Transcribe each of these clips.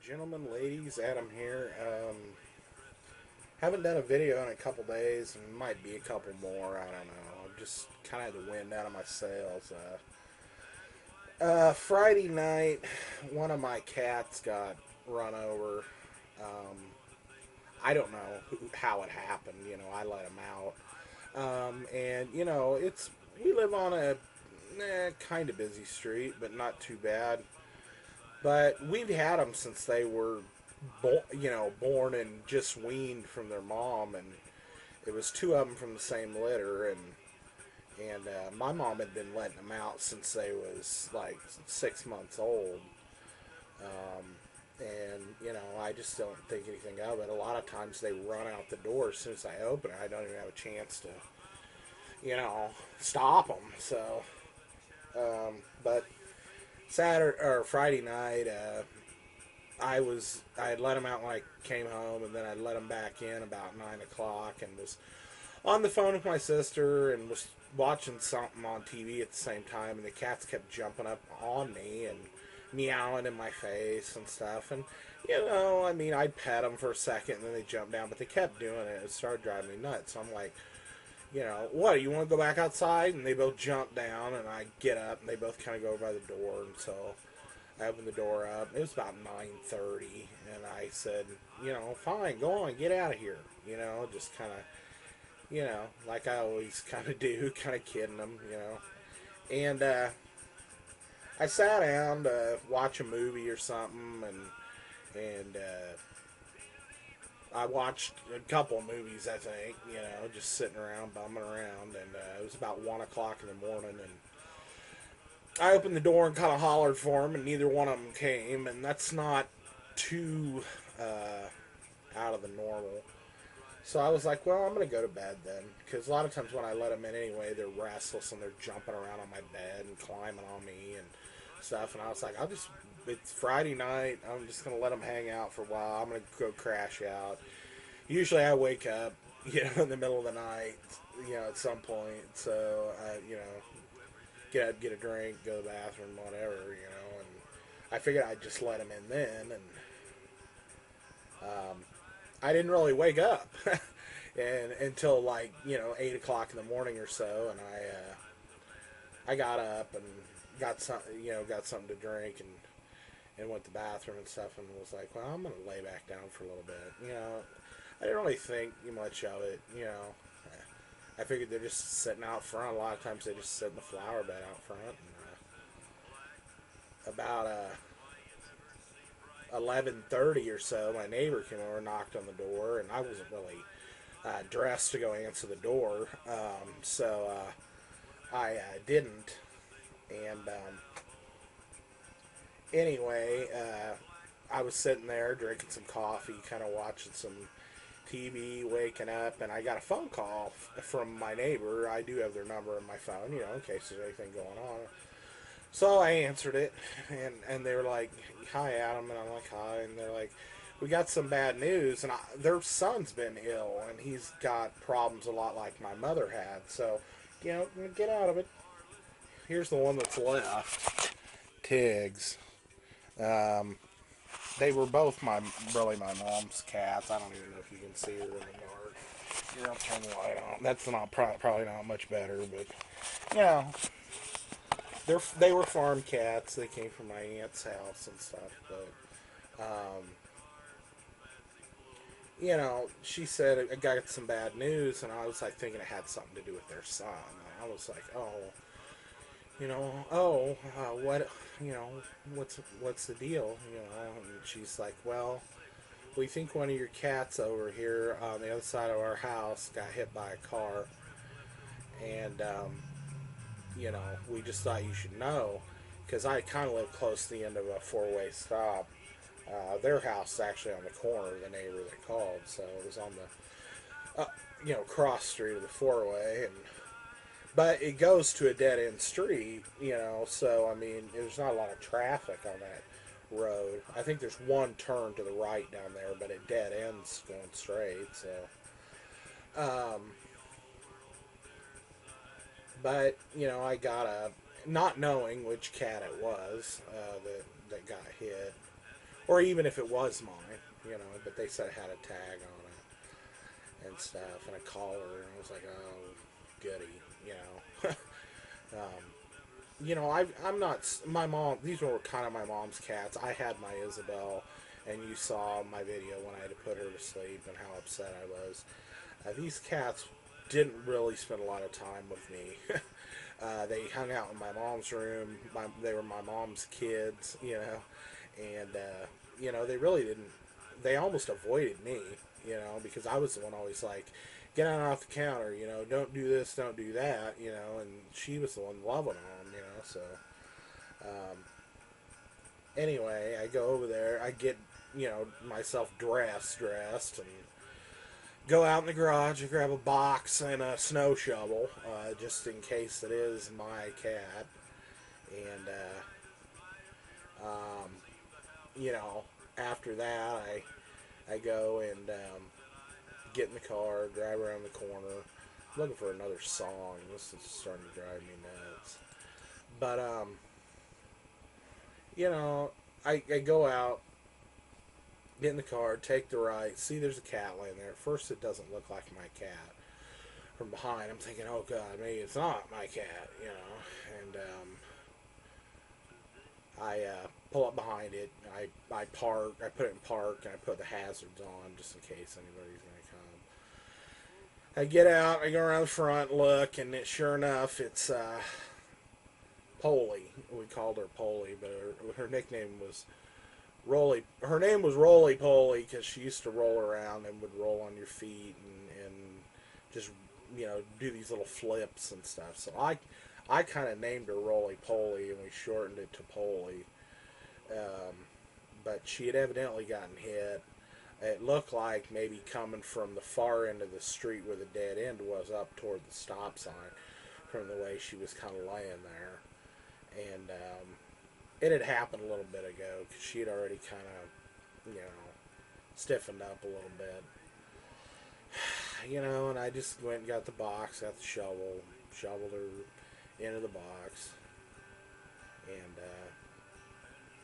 Gentlemen, ladies, Adam here. Haven't done a video in a couple days, and might be a couple more. I don't know. I'm just kind of the wind out of my sails. Friday night, one of my cats got run over. Um, I don't know how it happened. I let him out, and it's we live on a kind of busy street, but not too bad. But we've had them since they were, born and just weaned from their mom, and it was two of them from the same litter, and my mom had been letting them out since they was like 6 months old, um, and I just don't think anything of it. A lot of times they run out the door as soon as I open it. I don't even have a chance to, stop them. So, but Saturday or Friday night, I had let him out when I came home, and then I let him back in about 9 o'clock, and was on the phone with my sister and was watching something on TV at the same time, and the cats kept jumping up on me and meowing in my face and stuff, and I mean, I'd pet them for a second, and then they jumped down, but they kept doing it. It started driving me nuts. So I'm like, what, you want to go back outside? And they both jump down, and I get up, and they both kind of go over by the door, and so I opened the door up. It was about 9:30, and I said, fine, go on, get out of here. Just kind of, like I always kind of do, kind of kidding them. And I sat down to watch a movie or something, and I watched a couple of movies, I think, just sitting around, bumming around, and it was about 1 o'clock in the morning, and I opened the door and kind of hollered for them, and neither one of them came, and that's not too out of the normal. So I was like, well, I'm going to go to bed then, because a lot of times when I let them in anyway, they're restless, and they're jumping around on my bed and climbing on me and stuff, and I was like, it's Friday night, I'm just going to let them hang out for a while, I'm going to go crash out. Usually I wake up, in the middle of the night, at some point, so get up, get a drink, go to the bathroom, whatever, and I figured I'd just let him in then, and I didn't really wake up and until like 8 o'clock in the morning or so, and I got up and got something to drink and went to the bathroom and stuff, and was like, well, I'm gonna lay back down for a little bit. I didn't really think much of it. I figured they're just sitting out front. A lot of times they just sit in the flower bed out front. And about 11:30 or so, my neighbor came over and knocked on the door, and I wasn't really dressed to go answer the door, so I didn't. And anyway, I was sitting there drinking some coffee, kind of watching some TV, waking up, and I got a phone call from my neighbor. I do have their number in my phone, in case there's anything going on. So I answered it, and they were like, hi, Adam, and I'm like, hi, and they're like, we got some bad news, and their son's been ill, and he's got problems a lot like my mother had, so, get out of it. Here's the one that's left. Tiggs. Um, they were both really my mom's cats. I don't even know if you can see her in the dark. Here, I'll turn the light on. That's not probably not much better, but they were farm cats. They came from my aunt's house and stuff. But she said I got some bad news, and I was like thinking it had something to do with their son. And I was like, what, what's the deal, And she's like, well, we think one of your cats over here on the other side of our house got hit by a car, and we just thought you should know, because I kind of live close to the end of a four-way stop. Their house is actually on the corner of the neighbor that called, so it was on the cross street of the four-way, but it goes to a dead-end street, so, I mean, there's not a lot of traffic on that road. I think there's one turn to the right down there, but it dead ends going straight, so, but, I got not knowing which cat it was that got hit, or even if it was mine, you know. But they said it had a tag on it and stuff, and a collar, and I was like, oh, goody, you know. You know, I'm not my mom. These were kind of my mom's cats. I had my Isabel, and you saw my video when I had to put her to sleep and how upset I was. These cats didn't really spend a lot of time with me. They hung out in my mom's room. They were my mom's kids, you know, and you know, they really didn't. They almost avoided me, you know, because I was the one always like, get on off the counter, you know, don't do this, don't do that, you know, and she was the one loving them, you know. So um, anyway, I go over there, I get, you know, myself dressed, and go out in the garage and grab a box and a snow shovel, just in case it is my cat. And, you know, after that, I go and get in the car, drive around the corner, looking for another song. This is starting to drive me nuts. But, you know, I go out, get in the car, take the right, see there's a cat laying there. At first, it doesn't look like my cat. From behind, I'm thinking, oh god, maybe it's not my cat, you know. And I pull up behind it. I park. I put it in park, and I put the hazards on just in case anybody's going to come. I get out. I go around the front, look, and sure enough, it's Poley. We called her Poley, but her nickname was Rolly. Her name was Rolly Poley because she used to roll around and would roll on your feet and just, you know, do these little flips and stuff. So I kind of named her Rolly Poley, and we shortened it to Poley. Um, but she had evidently gotten hit. It looked like maybe coming from the far end of the street where the dead end was up toward the stop sign from the way she was kind of laying there. And it had happened a little bit ago because she had already kind of, you know, stiffened up a little bit. You know, and I just went and got the box, got the shoveled her into the box, and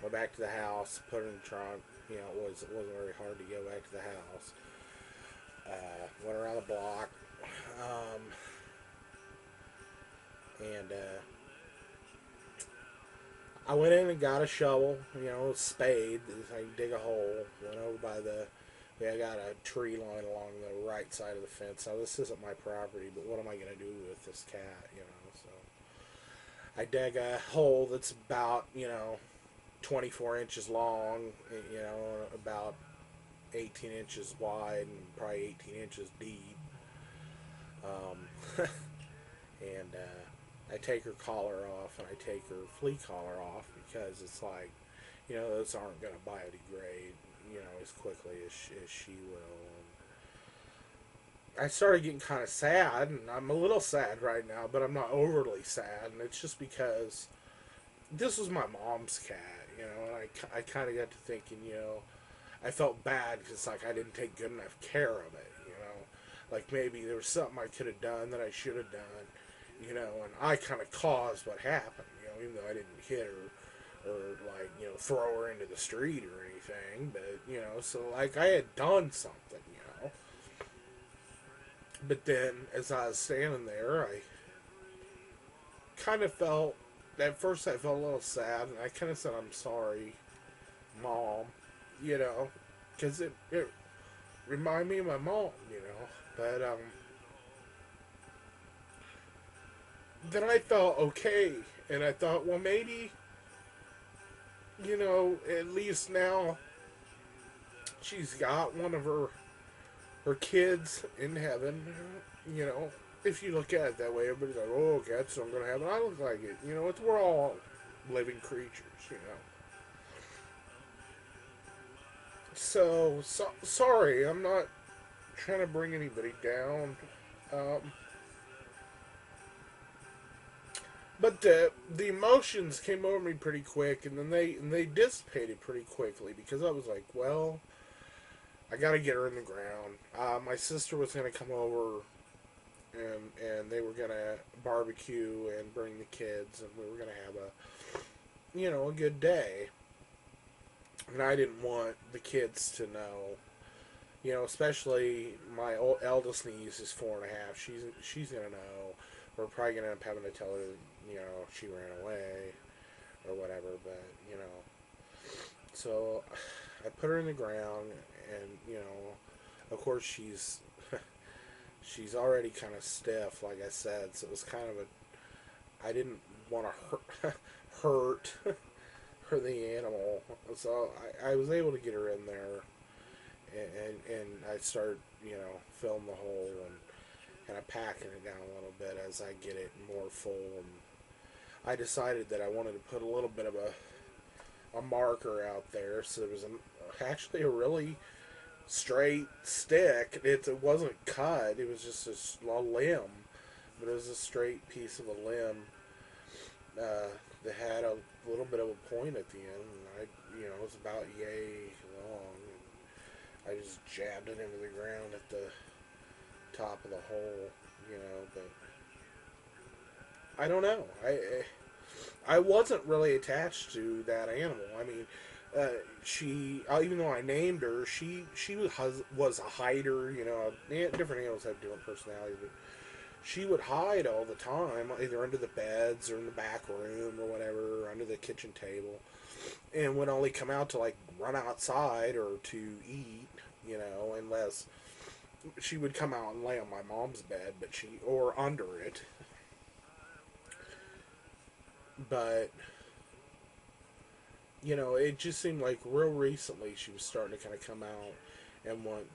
went back to the house, put her in the trunk. You know, it wasn't very hard to get back to the house. Went around the block, and I went in and got a shovel, you know, a spade. I can dig a hole. Went over by I got a tree line along the right side of the fence. Now, this isn't my property, but what am I going to do with this cat, you know? So I dug a hole that's about, you know, 24 inches long, you know, about 18 inches wide and probably 18 inches deep. And I take her collar off and I take her flea collar off because it's like, you know, those aren't going to biodegrade, you know, as quickly as she will. And I started getting kind of sad, and I'm a little sad right now, but I'm not overly sad, and it's just because this was my mom's cat, you know, and I kind of got to thinking, you know, I felt bad because, like, I didn't take good enough care of it, you know. Like, maybe there was something I could have done that I should have done, you know, and I kind of caused what happened, you know, even though I didn't hit her or, like, you know, throw her into the street or anything, but, you know, so, like, I had done something, you know. But then, as I was standing there, I kind of felt, at first I felt a little sad, and I kind of said, I'm sorry, Mom, you know, because it reminded me of my mom, you know, but, then I felt okay, and I thought, well, maybe, you know, at least now she's got one of her kids in heaven, you know. If you look at it that way, everybody's like, oh, cats don't go to heaven. I look like it, you know. We're all living creatures, you know. So sorry, I'm not trying to bring anybody down. Um, but the emotions came over me pretty quick, and then they dissipated pretty quickly because I was like, well, I got to get her in the ground. My sister was going to come over, and they were going to barbecue and bring the kids, and we were going to have a, you know, a good day. and I didn't want the kids to know. You know, especially my eldest niece is 4.5. She's gonna know. We're probably gonna end up having to tell her, you know, she ran away or whatever. But you know, so I put her in the ground, and you know, of course she's already kind of stiff, like I said. So it was kind of a I didn't want to hurt her the animal, so I was able to get her in there, and I start, you know, filling the hole and kind of packing it down a little bit as I get it more full. And I decided that I wanted to put a little bit of a marker out there, so there was actually a really straight stick. It wasn't cut. It was just a limb, but it was a straight piece of a limb that had a little bit of a point at the end. And it was about yay long. And I just jabbed it into the ground at the top of the hole, you know. But I don't know. I wasn't really attached to that animal. I mean, even though I named her, she was a hider. You know, different animals have different personalities, but she would hide all the time, either under the beds or in the back room or whatever, or under the kitchen table, and would only come out to like run outside or to eat. You know, unless she would come out and lay on my mom's bed, or under it. But you know, it just seemed like real recently she was starting to kind of come out and want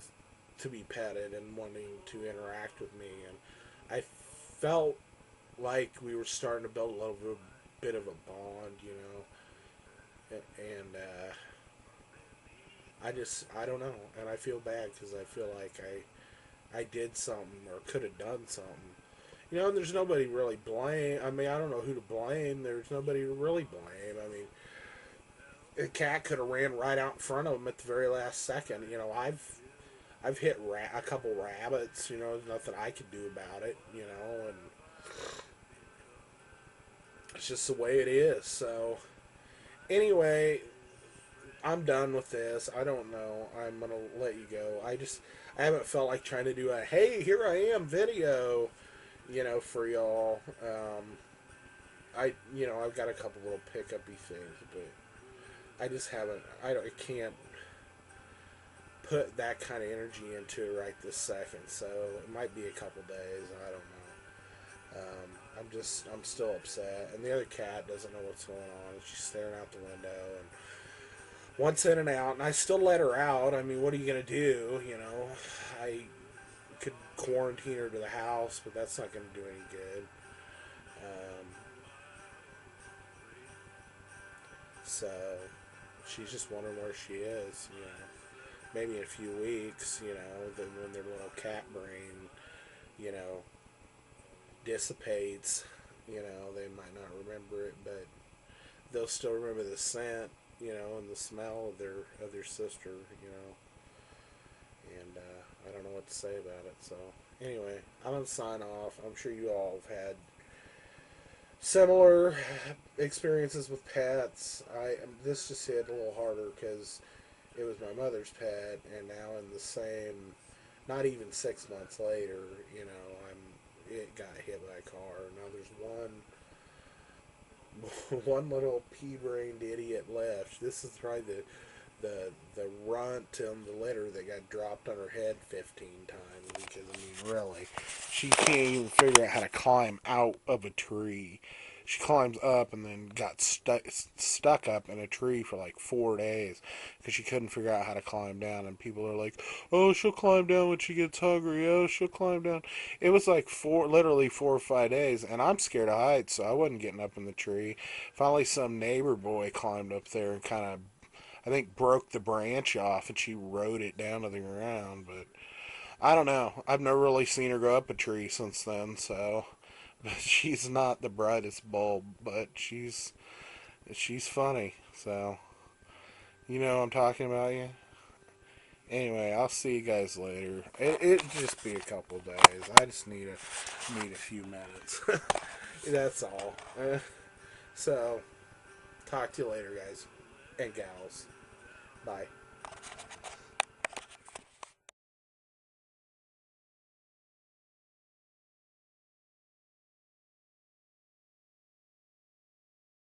to be petted and wanting to interact with me, and I felt like we were starting to build a little bit of a bond, you know, and I don't know, and I feel bad because I feel like I did something or could have done something. You know, and there's nobody really blame. I mean, I don't know who to blame. There's nobody to really blame. I mean, the cat could have ran right out in front of him at the very last second. You know, I've hit a couple rabbits. You know, there's nothing I could do about it. You know, and it's just the way it is. So anyway, I'm done with this. I don't know. I'm gonna let you go. I haven't felt like trying to do a hey, here I am video, you know, for y'all. I've got a couple little pick-up-y things, but I just haven't. I can't put that kind of energy into it right this second. So it might be a couple days. I don't know. I'm still upset, and the other cat doesn't know what's going on. She's staring out the window and once in and out, and I still let her out. I mean, what are you gonna do? You know, I could quarantine her to the house, but that's not gonna do any good. Um, so she's just wondering where she is. You know, maybe in a few weeks. You know, then when their little cat brain, you know, dissipates. You know, they might not remember it, but they'll still remember the scent, you know, and the smell of their sister, you know. And I don't know what to say about it. So anyway, I'm gonna sign off. I'm sure you all have had similar experiences with pets. This just hit a little harder because it was my mother's pet, and now in the same, not even 6 months later, you know, it got hit by a car. Now there's one little pea-brained idiot left. This is probably the runt in the litter that got dropped on her head 15 times. Because I mean, really, she can't even figure out how to climb out of a tree. She climbs up and then got stuck up in a tree for like 4 days because she couldn't figure out how to climb down. And people are like, "Oh, she'll climb down when she gets hungry. Oh, she'll climb down." It was like literally 4 or 5 days, and I'm scared of heights, so I wasn't getting up in the tree. Finally, some neighbor boy climbed up there and kind of, I think, broke the branch off, and she rode it down to the ground. But I don't know. I've never really seen her go up a tree since then, so. But she's not the brightest bulb, but she's funny. So you know what I'm talking about, you. Anyway, I'll see you guys later. It just be a couple days. I just need a few minutes. That's all. So talk to you later, guys and gals. Bye.